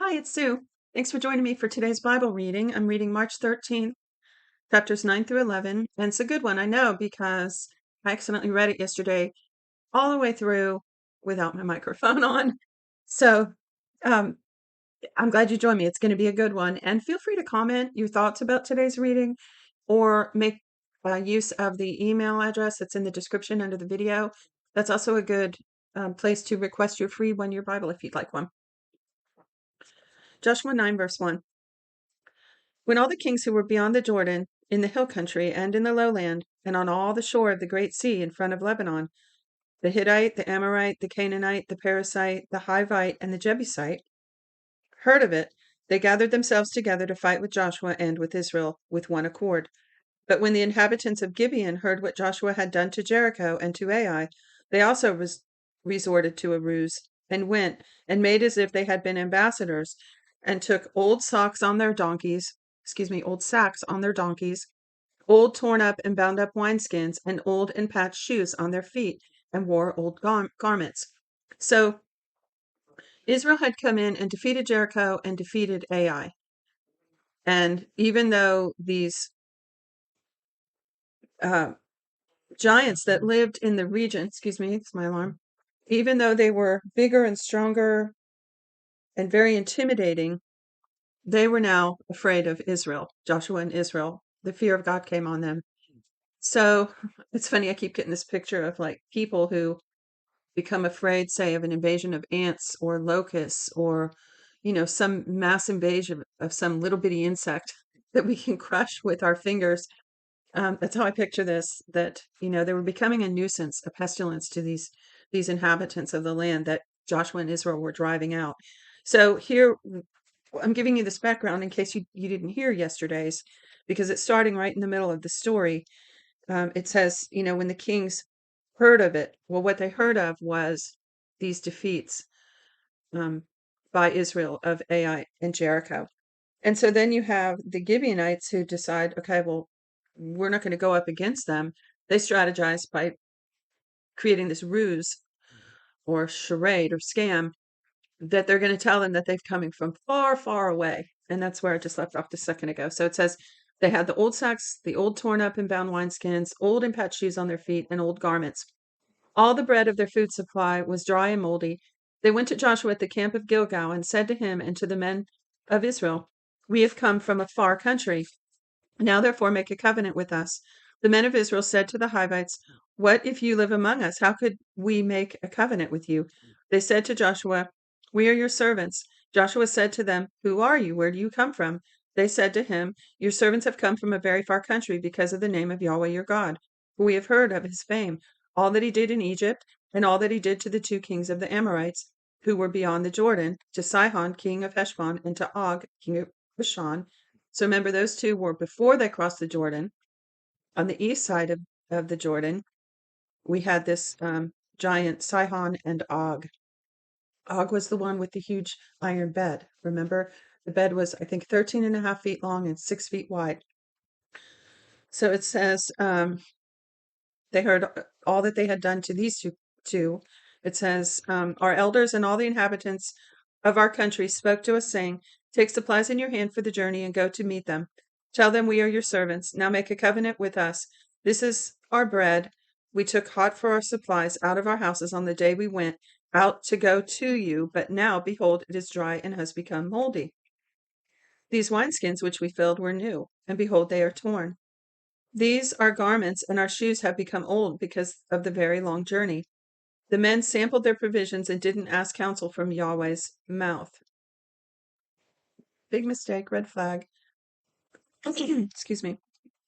Hi, it's Sue. Thanks for joining me for today's Bible reading. I'm reading March 13th, chapters 9 through 11. And it's a good one, I know, because I accidentally read it yesterday all the way through without my microphone on. So um, I'm glad you joined me. It's going to be a good one. And feel free to comment your thoughts about today's reading or make use of the email address that's in the description under the video. That's also a good place to request your free one-year Bible if you'd like one. Joshua 9, verse 1. When all the kings who were beyond the Jordan, in the hill country and in the lowland, and on all the shore of the great sea in front of Lebanon, the Hittite, the Amorite, the Canaanite, the Perizzite, the Hivite, and the Jebusite, heard of it, they gathered themselves together to fight with Joshua and with Israel with one accord. But when the inhabitants of Gibeon heard what Joshua had done to Jericho and to Ai, they also resorted to a ruse, and went and made as if they had been ambassadors, and took old sacks on their donkeys, old torn up and bound up wineskins, and old and patched shoes on their feet, and wore old garments. So Israel had come in and defeated Jericho and defeated Ai. And even though these giants that lived in the region, it's my alarm, even though they were bigger and stronger and very intimidating, they were now afraid of Israel, Joshua and Israel. The fear of God came on them. So it's funny, I keep getting this picture of like people who become afraid, say, of an invasion of ants or locusts or, some mass invasion of some little bitty insect that we can crush with our fingers. That's how I picture this, that, they were becoming a nuisance, a pestilence to these inhabitants of the land that Joshua and Israel were driving out. So here, I'm giving you this background in case you didn't hear yesterday's, because it's starting right in the middle of the story. It says, when the kings heard of it, well, what they heard of was these defeats um, by Israel of Ai and Jericho. And so then you have the Gibeonites who decide, okay, well, we're not going to go up against them. They strategize by creating this ruse or charade or scam that they're going to tell them that they've coming from far, far away. And that's where I just left off a second ago. So it says they had the old sacks, the old torn up and bound wineskins, old and patched shoes on their feet, and old garments. All the bread of their food supply was dry and moldy. They went to Joshua at the camp of Gilgal and said to him and to the men of Israel, "We have come from a far country. Now therefore make a covenant with us." The men of Israel said to the Hivites, "What if you live among us? How could we make a covenant with you?" They said to Joshua, "We are your servants." Joshua said to them, "Who are you? Where do you come from?" They said to him, "Your servants have come from a very far country because of the name of Yahweh your God, for we have heard of his fame, all that he did in Egypt, and all that he did to the two kings of the Amorites, who were beyond the Jordan, to Sihon, king of Heshbon, and to Og, king of Bashan." So remember, those two were before they crossed the Jordan. On the east side of the Jordan, we had this giant Sihon and Og. Og was the one with the huge iron bed. Remember, the bed was, I think, 13 and a half feet long and 6 feet wide. So it says they heard all that they had done to these two. It says, our elders and all the inhabitants of our country spoke to us, saying, "Take supplies in your hand for the journey and go to meet them. Tell them we are your servants. Now make a covenant with us. This is our bread. We took hot for our supplies out of our houses on the day we went out to go to you, but now, behold, it is dry and has become moldy. These wineskins which we filled were new, and behold, they are torn. These our garments and our shoes have become old because of the very long journey." The men sampled their provisions and didn't ask counsel from Yahweh's mouth. Big mistake, red flag. Excuse me.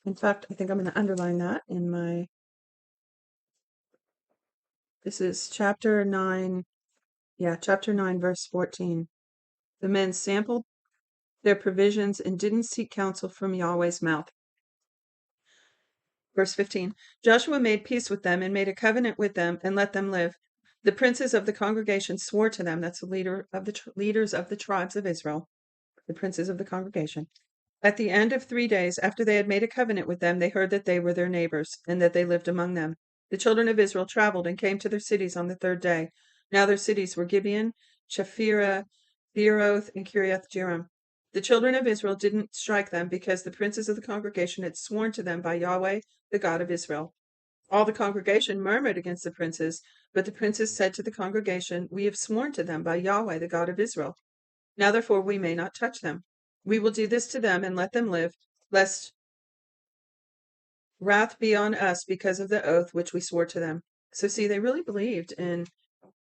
In fact, I think I'm going to underline that in my. This is chapter 9. Yeah, chapter 9, verse 14. The men sampled their provisions and didn't seek counsel from Yahweh's mouth. Verse 15. Joshua made peace with them and made a covenant with them and let them live. The princes of the congregation swore to them. That's the leaders of the tribes of Israel, the princes of the congregation. At the end of 3 days, after they had made a covenant with them, they heard that they were their neighbors and that they lived among them. The children of Israel traveled and came to their cities on the third day. Now their cities were Gibeon, Chephirah, Beeroth, and Kiriath Jearim. The children of Israel didn't strike them because the princes of the congregation had sworn to them by Yahweh, the God of Israel. All the congregation murmured against the princes, but the princes said to the congregation, "We have sworn to them by Yahweh, the God of Israel. Now therefore we may not touch them. We will do this to them and let them live, lest wrath be on us because of the oath which we swore to them." So see, they really believed in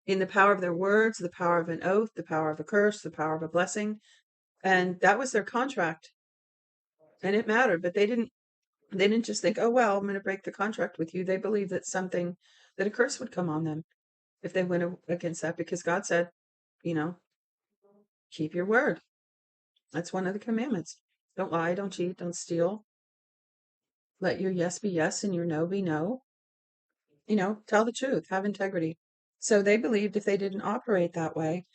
the power of their words, the power of an oath, the power of a curse, the power of a blessing, and that was their contract, and it mattered. But they didn't just think, "Oh well, I'm going to break the contract with you." They believed that a curse would come on them if they went against that, because God said, you know, keep your word. That's one of the commandments. Don't lie, don't cheat, don't steal. Let your yes be yes and your no be no. Tell the truth, have integrity. So they believed if they didn't operate that way,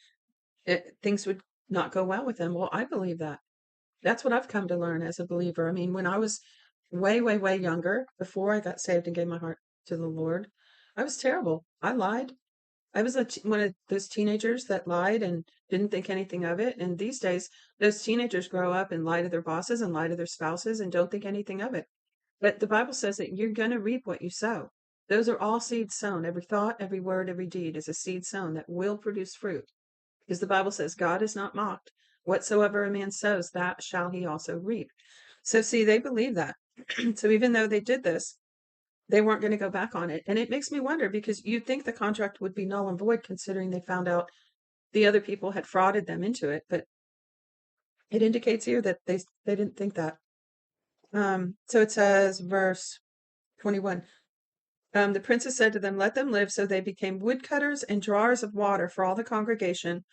things would not go well with them. Well, I believe that. That's what I've come to learn as a believer. I mean, when I was way, way, way younger, before I got saved and gave my heart to the Lord, I was terrible. I lied. I was one of those teenagers that lied and didn't think anything of it. And these days, those teenagers grow up and lie to their bosses and lie to their spouses and don't think anything of it. But the Bible says that you're going to reap what you sow. Those are all seeds sown. Every thought, every word, every deed is a seed sown that will produce fruit. Because the Bible says God is not mocked. Whatsoever a man sows, that shall he also reap. So see, they believe that. So even though they did this, they weren't going to go back on it. And it makes me wonder, because you'd think the contract would be null and void considering they found out the other people had frauded them into it. But it indicates here that they didn't think that. So it says, verse 21. The princess said to them, "Let them live." So they became woodcutters and drawers of water for all the congregation,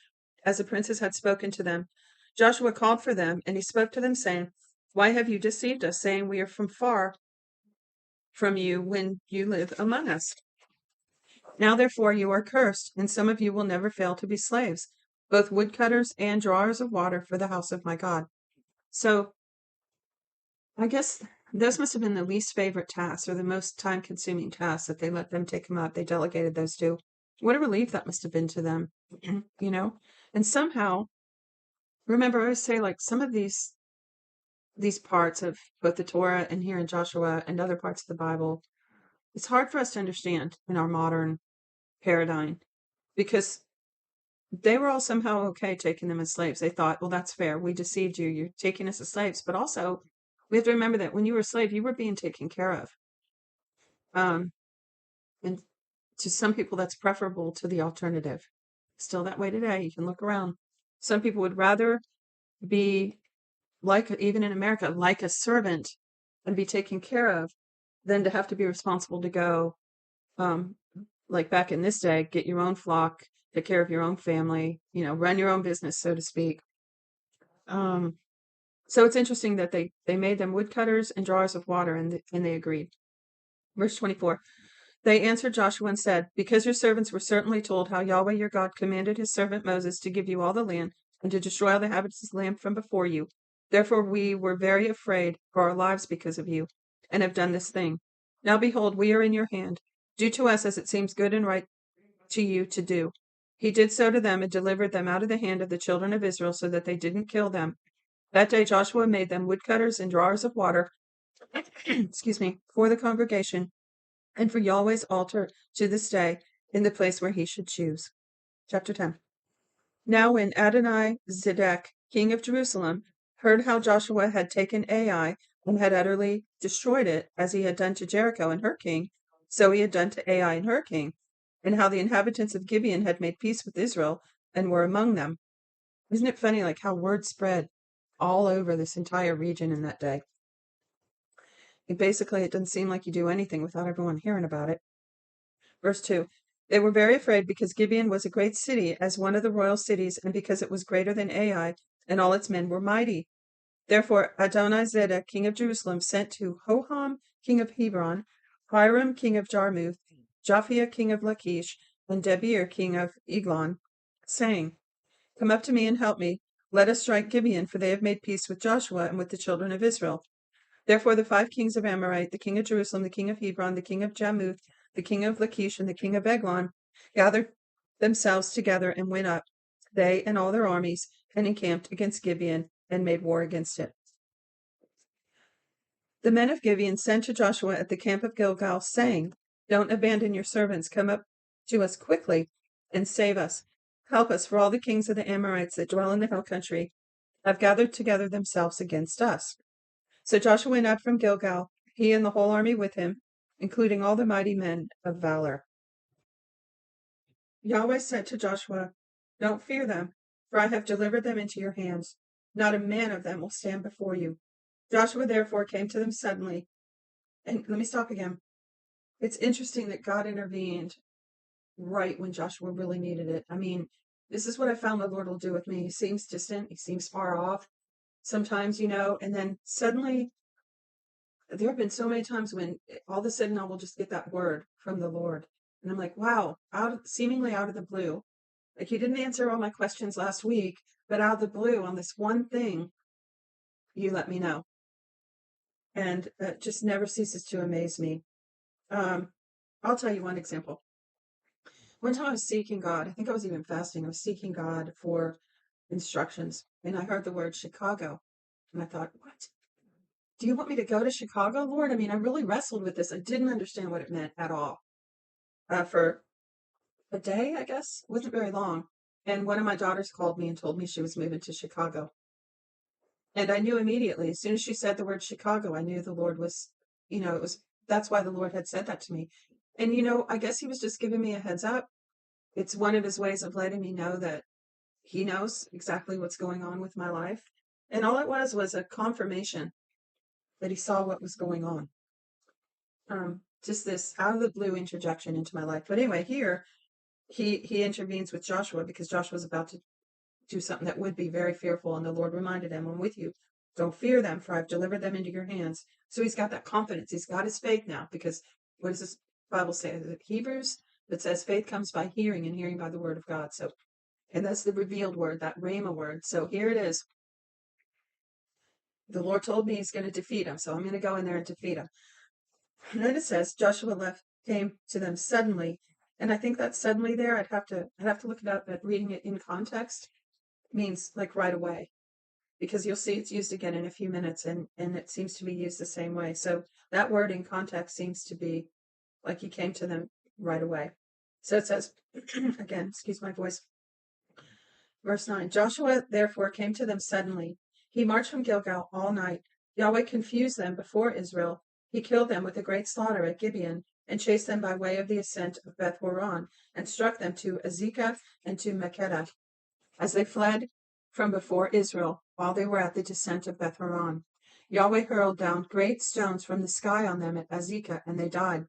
as the princess had spoken to them. Joshua called for them, and he spoke to them, saying, "Why have you deceived us, saying we are from far from you when you live among us? Now therefore you are cursed, and some of you will never fail to be slaves, both woodcutters and drawers of water for the house of my God." So I guess those must have been the least favorite tasks, or the most time-consuming tasks, that they let them take them up. They delegated those to. What a relief that must have been to them, And somehow, remember, I always say, like, some of these parts of both the Torah and here in Joshua and other parts of the Bible, it's hard for us to understand in our modern paradigm, because they were all somehow okay taking them as slaves. They thought, well, that's fair. We deceived you. You're taking us as slaves. But also, we have to remember that when you were a slave, you were being taken care of. Um, and to some people, that's preferable to the alternative. Still that way today. You can look around. Some people would rather be, like, even in America, like a servant and be taken care of than to have to be responsible to go, like back in this day, get your own flock, take care of your own family, run your own business, so to speak. So it's interesting that they made them woodcutters and drawers of water, and they agreed. Verse 24. They answered Joshua and said, "Because your servants were certainly told how Yahweh your God commanded his servant Moses to give you all the land and to destroy all the inhabitants of the land from before you. Therefore we were very afraid for our lives because of you, and have done this thing. Now behold, we are in your hand. Do to us as it seems good and right to you to do." He did so to them and delivered them out of the hand of the children of Israel, so that they didn't kill them. That day Joshua made them woodcutters and drawers of water, excuse me, for the congregation, and for Yahweh's altar to this day, in the place where he should choose. Chapter 10. Now when Adoni-Zedek, king of Jerusalem, heard how Joshua had taken Ai and had utterly destroyed it, as he had done to Jericho and her king, so he had done to Ai and her king, and how the inhabitants of Gibeon had made peace with Israel and were among them. Isn't it funny, like, how word spread all over this entire region in that day? It doesn't seem like you do anything without everyone hearing about it. Verse 2. They were very afraid because Gibeon was a great city, as one of the royal cities, and because it was greater than Ai, and all its men were mighty. Therefore Adoni-Zedek, king of Jerusalem, sent to Hoham, king of Hebron, Hiram, king of Jarmuth, Japhia, king of Lachish, and Debir, king of Eglon, saying, "Come up to me and help me. Let us strike Gibeon, for they have made peace with Joshua and with the children of Israel." Therefore the 5 kings of Amorite, the king of Jerusalem, the king of Hebron, the king of Jarmuth, the king of Lachish, and the king of Eglon, gathered themselves together and went up. they and all their armies, and encamped against Gibeon and made war against it. The men of Gibeon sent to Joshua at the camp of Gilgal, saying, "Don't abandon your servants. Come up to us quickly and save us. Help us, for all the kings of the Amorites that dwell in the hill country have gathered together themselves against us." So Joshua went up from Gilgal, he and the whole army with him, including all the mighty men of valor. Yahweh said to Joshua, "Don't fear them, for I have delivered them into your hands. Not a man of them will stand before you." Joshua therefore came to them suddenly. And let me stop again. It's interesting that God intervened right when Joshua really needed it. I mean, this is what I found the Lord will do with me. He seems distant, he seems far off sometimes, and then suddenly there have been so many times when all of a sudden I will just get that word from the Lord. And I'm like, wow, seemingly out of the blue. Like, you didn't answer all my questions last week, but out of the blue on this one thing, you let me know. And it just never ceases to amaze me. I'll tell you one example. One time I was seeking God. I think I was even fasting. I was seeking God for instructions, and I heard the word Chicago. And I thought, what? Do you want me to go to Chicago, Lord? I mean, I really wrestled with this. I didn't understand what it meant at all. For a day, I guess. It wasn't very long. And one of my daughters called me and told me she was moving to Chicago. And I knew immediately, as soon as she said the word Chicago, I knew the Lord was, that's why the Lord had said that to me. And, I guess he was just giving me a heads up. It's one of his ways of letting me know that he knows exactly what's going on with my life. And all it was a confirmation that he saw what was going on. Just this out of the blue interjection into my life. But anyway, here he intervenes with Joshua because Joshua's about to do something that would be very fearful. And the Lord reminded him, "I'm with you. Don't fear them, for I've delivered them into your hands." So he's got that confidence. He's got his faith now, because what does this Bible say? Is it Hebrews that says faith comes by hearing, and hearing by the word of God? So, and that's the revealed word, that Rhema word. So here it is. The Lord told me he's going to defeat him, so I'm going to go in there and defeat him. And then it says Joshua came to them suddenly, and I think that suddenly there, I'd have to look it up, but reading it in context means like right away, because you'll see it's used again in a few minutes, and it seems to be used the same way. So that word in context seems to be like he came to them right away. So it says, again, excuse my voice. Verse 9, Joshua therefore came to them suddenly. He marched from Gilgal all night. Yahweh confused them before Israel. He killed them with a great slaughter at Gibeon, and chased them by way of the ascent of Beth Horon, and struck them to Azekah and to Makkedah, as they fled from before Israel, while they were at the descent of Beth Horon. Yahweh hurled down great stones from the sky on them at Azekah, and they died.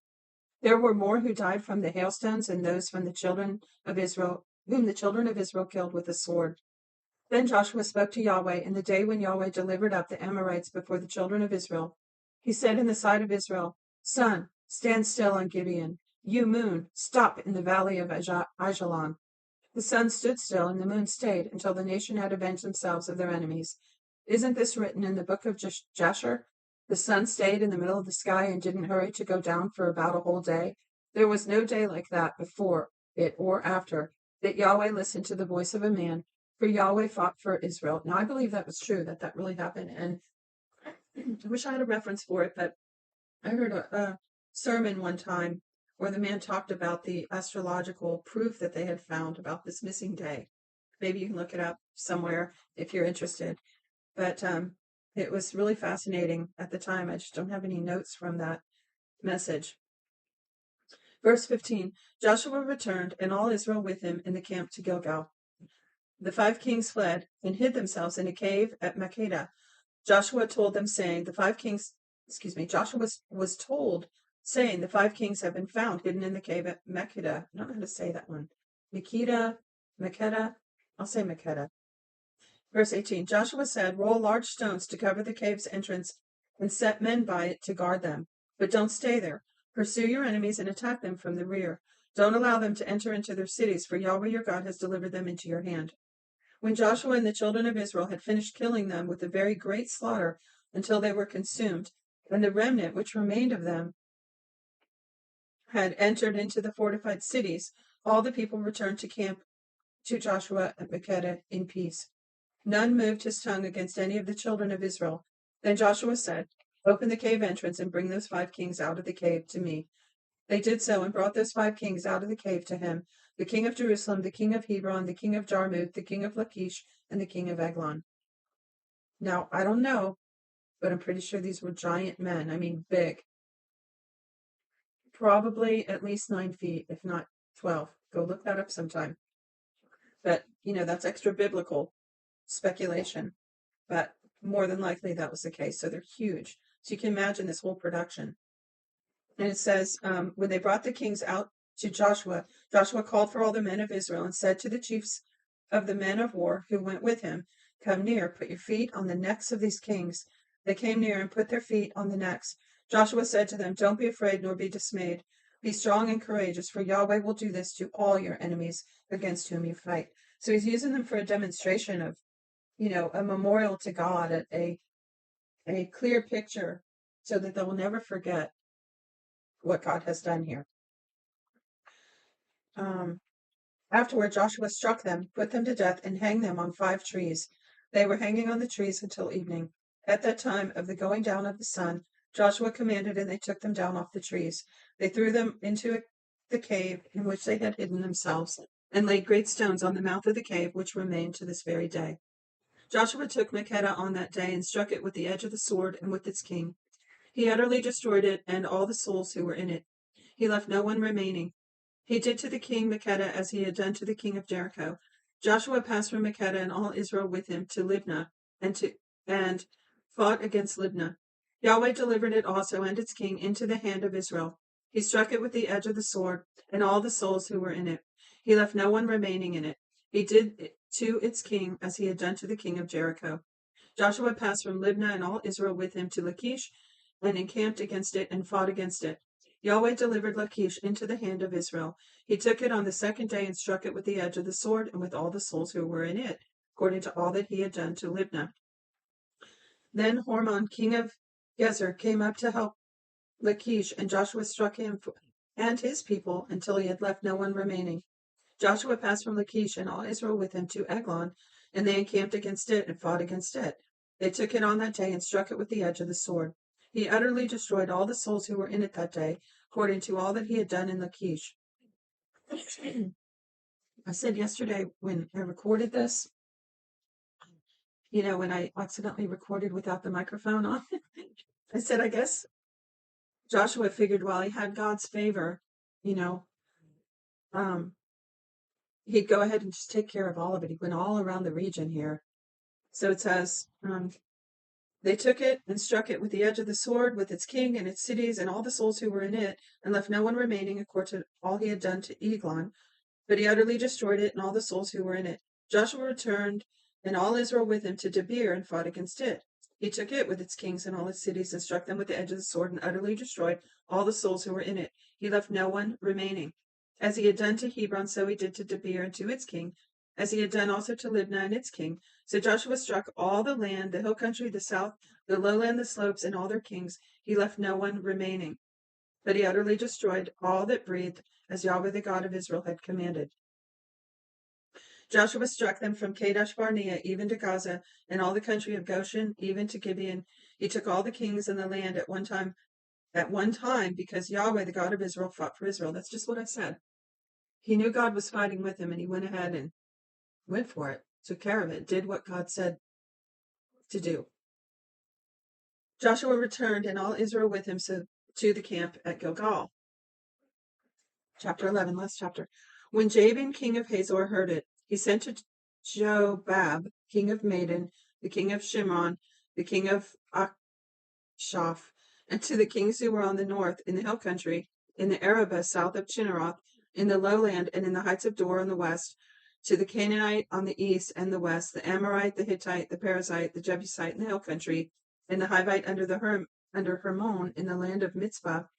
There were more who died from the hailstones than those from the children of Israel, whom the children of Israel killed with the sword. Then Joshua spoke to Yahweh in the day when Yahweh delivered up the Amorites before the children of Israel. He said in the sight of Israel, "Sun, stand still on Gibeon. You, moon, stop in the valley of Ajalon." The sun stood still and the moon stayed until the nation had avenged themselves of their enemies. Isn't this written in the book of Jasher? The sun stayed in the middle of the sky and didn't hurry to go down for about a whole day. There was no day like that before it or after, that Yahweh listened to the voice of a man, for Yahweh fought for Israel. Now, I believe that was true, that really happened. And I wish I had a reference for it, but I heard a sermon one time where the man talked about the astrological proof that they had found about this missing day. Maybe you can look it up somewhere if you're interested. But it was really fascinating at the time. I just don't have any notes from that message. Verse 15, Joshua returned, and all Israel with him in the camp to Gilgal. The 5 kings fled and hid themselves in a cave at Makkedah. Joshua told them, saying, Joshua was told, saying, the 5 kings have been found hidden in the cave at Makkedah. I don't know how to say that one. Makkedah. I'll say Makkedah. Verse 18, Joshua said, roll large stones to cover the cave's entrance and set men by it to guard them. But don't stay there. Pursue your enemies and attack them from the rear. Don't allow them to enter into their cities, for Yahweh your God has delivered them into your hand. When Joshua and the children of Israel had finished killing them with a very great slaughter until they were consumed, and the remnant which remained of them had entered into the fortified cities, all the people returned to camp to Joshua at Makkedah in peace. None moved his tongue against any of the children of Israel. Then Joshua said, "Open the cave entrance and bring those 5 kings out of the cave to me." They did so and brought those 5 kings out of the cave to him, the king of Jerusalem, the king of Hebron, the king of Jarmuth, the king of Lachish, and the king of Eglon. Now, I don't know, but I'm pretty sure these were giant men. I mean, big. Probably at least 9 feet, if not 12. Go look that up sometime. But, that's extra biblical speculation. But more than likely that was the case. So they're huge. So you can imagine this whole production. And it says, when they brought the kings out to Joshua, Joshua called for all the men of Israel and said to the chiefs of the men of war who went with him, "Come near, put your feet on the necks of these kings." They came near and put their feet on the necks. Joshua said to them, "Don't be afraid nor be dismayed. Be strong and courageous, for Yahweh will do this to all your enemies against whom you fight." So he's using them for a demonstration of, a memorial to God, a clear picture so that they will never forget what God has done here. Afterward, Joshua struck them, put them to death, and hanged them on 5 trees. They were hanging on the trees until evening. At that time of the going down of the sun, Joshua commanded, and they took them down off the trees. They threw them into the cave in which they had hidden themselves, and laid great stones on the mouth of the cave, which remain to this very day. Joshua took Makkedah on that day and struck it with the edge of the sword and with its king. He utterly destroyed it and all the souls who were in it. He left no one remaining. He did to the king Makkedah as he had done to the king of Jericho. Joshua passed from Makkedah and all Israel with him to Libnah and fought against Libnah. Yahweh delivered it also and its king into the hand of Israel. He struck it with the edge of the sword and all the souls who were in it. He left no one remaining in it. He did to its king as he had done to the king of Jericho. Joshua passed from Libnah and all Israel with him to Lachish and encamped against it and fought against it. Yahweh delivered Lachish into the hand of Israel. He took it on the 2nd day and struck it with the edge of the sword and with all the souls who were in it, according to all that he had done to Libnah. Then Hormon, king of Gezer, came up to help Lachish, and Joshua struck him and his people until he had left no one remaining. Joshua passed from Lachish and all Israel with him to Eglon, and they encamped against it and fought against it. They took it on that day and struck it with the edge of the sword. He utterly destroyed all the souls who were in it that day, according to all that he had done in Lachish. I said yesterday when I recorded this, when I accidentally recorded without the microphone on, I said, I guess Joshua figured while he had God's favor, he'd go ahead and just take care of all of it. He went all around the region here. So it says, they took it and struck it with the edge of the sword, with its king and its cities and all the souls who were in it, and left no one remaining according to all he had done to Eglon. But he utterly destroyed it and all the souls who were in it. Joshua returned and all Israel with him to Debir and fought against it. He took it with its kings and all its cities and struck them with the edge of the sword and utterly destroyed all the souls who were in it. He left no one remaining. As he had done to Hebron, so he did to Debir and to its king, as he had done also to Libnah and its king. So Joshua struck all the land, the hill country, the south, the lowland, the slopes, and all their kings. He left no one remaining. But he utterly destroyed all that breathed, as Yahweh the God of Israel had commanded. Joshua struck them from Kadesh Barnea even to Gaza, and all the country of Goshen, even to Gibeon. He took all the kings in the land at one time, because Yahweh the God of Israel fought for Israel. That's just what I said. He knew God was fighting with him, and he went ahead and went for it, took care of it, did what God said to do. Joshua returned and all Israel with him to the camp at Gilgal. Chapter 11, last chapter. When Jabin, king of Hazor, heard it, he sent to Jobab, king of Madon, the king of Shimron, the king of Akshaph, and to the kings who were on the north, in the hill country, in the Arabah south of Chinneroth, in the lowland, and in the heights of Dor on the west, to the Canaanite on the east and the west, the Amorite, the Hittite, the Perizzite, the Jebusite in the hill country, and the Hivite under Hermon in the land of Mitzvah.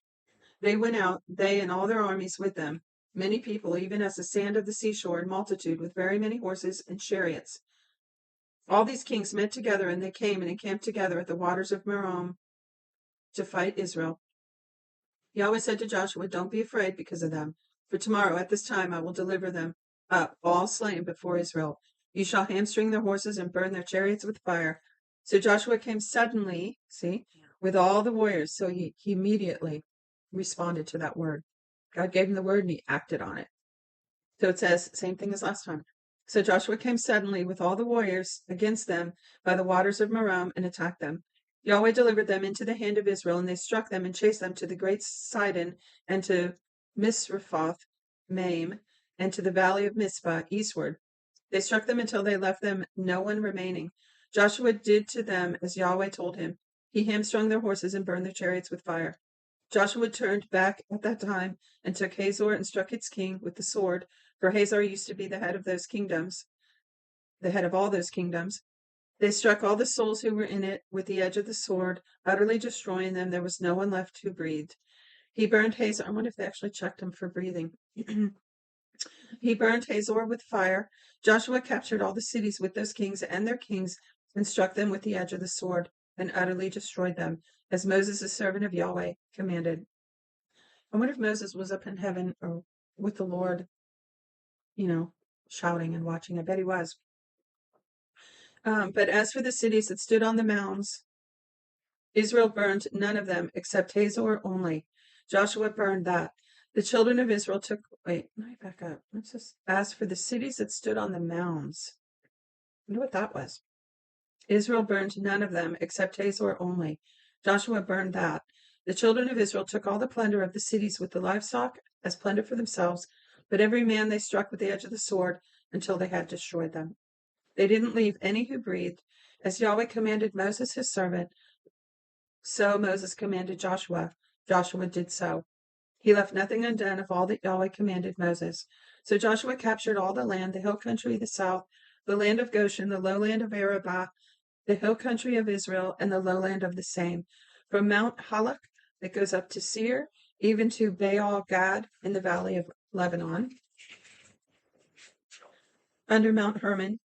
They went out, they and all their armies with them, many people, even as the sand of the seashore in multitude, with very many horses and chariots. All these kings met together, and they came and encamped together at the waters of Merom to fight Israel. Yahweh said to Joshua, "Don't be afraid because of them, for tomorrow at this time I will deliver them up, all slain before Israel. You shall hamstring their horses and burn their chariots with fire. So Joshua came suddenly, see, with all the warriors. So he immediately responded to that word. God gave him the word and he acted on it. So it says, same thing as last time. So Joshua came suddenly with all the warriors against them by the waters of Merom and attacked them. Yahweh delivered them into the hand of Israel, and they struck them and chased them to the great Sidon and to Misrephoth Maim and to the valley of Mizpah eastward. They struck them until they left them no one remaining. Joshua did to them as Yahweh told him. He hamstrung their horses and burned their chariots with fire. Joshua turned back at that time and took Hazor and struck its king with the sword, for Hazor used to be the head of those kingdoms, the head of all those kingdoms. They struck all the souls who were in it with the edge of the sword, utterly destroying them. There was no one left who breathed. He burned Hazor. I wonder if they actually checked him for breathing. He burned Hazor with fire. Joshua captured all the cities with those kings and their kings and struck them with the edge of the sword and utterly destroyed them, as Moses, the servant of Yahweh, commanded. I wonder if Moses was up in heaven or with the Lord, shouting and watching. I bet he was. But as for the cities that stood on the mounds, Israel burned none of them except Hazor only. Joshua burned that. The children of Israel took. Wait, let me back up. Let's just. As for the cities that stood on the mounds, I wonder what that was. Israel burned none of them except Hazor only. Joshua burned that. The children of Israel took all the plunder of the cities with the livestock as plunder for themselves, but every man they struck with the edge of the sword until they had destroyed them. They didn't leave any who breathed. As Yahweh commanded Moses his servant, so Moses commanded Joshua. Joshua did so. He left nothing undone of all that Yahweh commanded Moses. So Joshua captured all the land, the hill country, the south, the land of Goshen, the lowland of Arabah, the hill country of Israel, and the lowland of the same, from Mount Halak that goes up to Seir, even to Baal Gad in the valley of Lebanon, under Mount Hermon.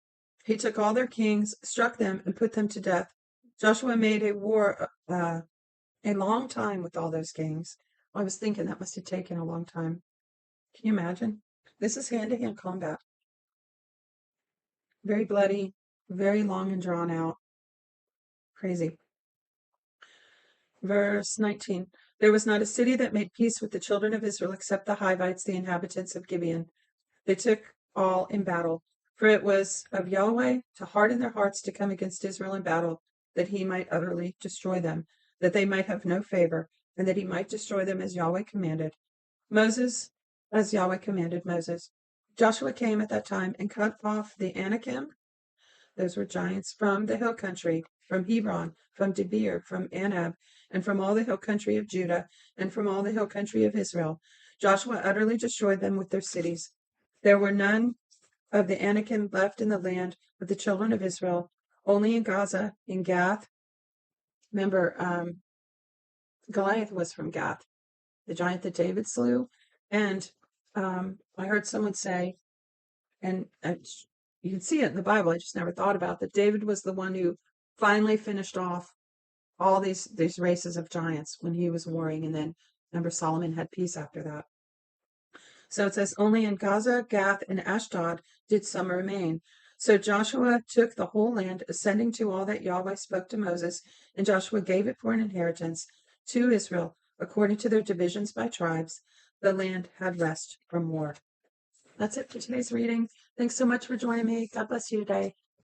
He took all their kings, struck them, and put them to death. Joshua made a war a long time with all those kings. I was thinking that must have taken a long time. Can you imagine? This is hand-to-hand combat. Very bloody, very long and drawn out. Crazy. Verse 19. There was not a city that made peace with the children of Israel except the Hivites, the inhabitants of Gibeon. They took all in battle. For it was of Yahweh to harden their hearts to come against Israel in battle, that he might utterly destroy them, that they might have no favor, and that he might destroy them as Yahweh commanded. As Yahweh commanded Moses. Joshua came at that time and cut off the Anakim, those were giants, from the hill country, from Hebron, from Debir, from Anab, and from all the hill country of Judah, and from all the hill country of Israel. Joshua utterly destroyed them with their cities. There were none of the Anakim left in the land of the children of Israel, only in Gaza, in Gath. Remember, Goliath was from Gath, the giant that David slew. And I heard someone say, and you can see it in the Bible, I just never thought about that David was the one who finally finished off all these races of giants when he was warring, and then remember Solomon had peace after that. So it says, only in Gaza, Gath, and Ashdod did some remain. So Joshua took the whole land, ascending to all that Yahweh spoke to Moses, and Joshua gave it for an inheritance to Israel, according to their divisions by tribes. The land had rest from war. That's it for today's reading. Thanks so much for joining me. God bless you today.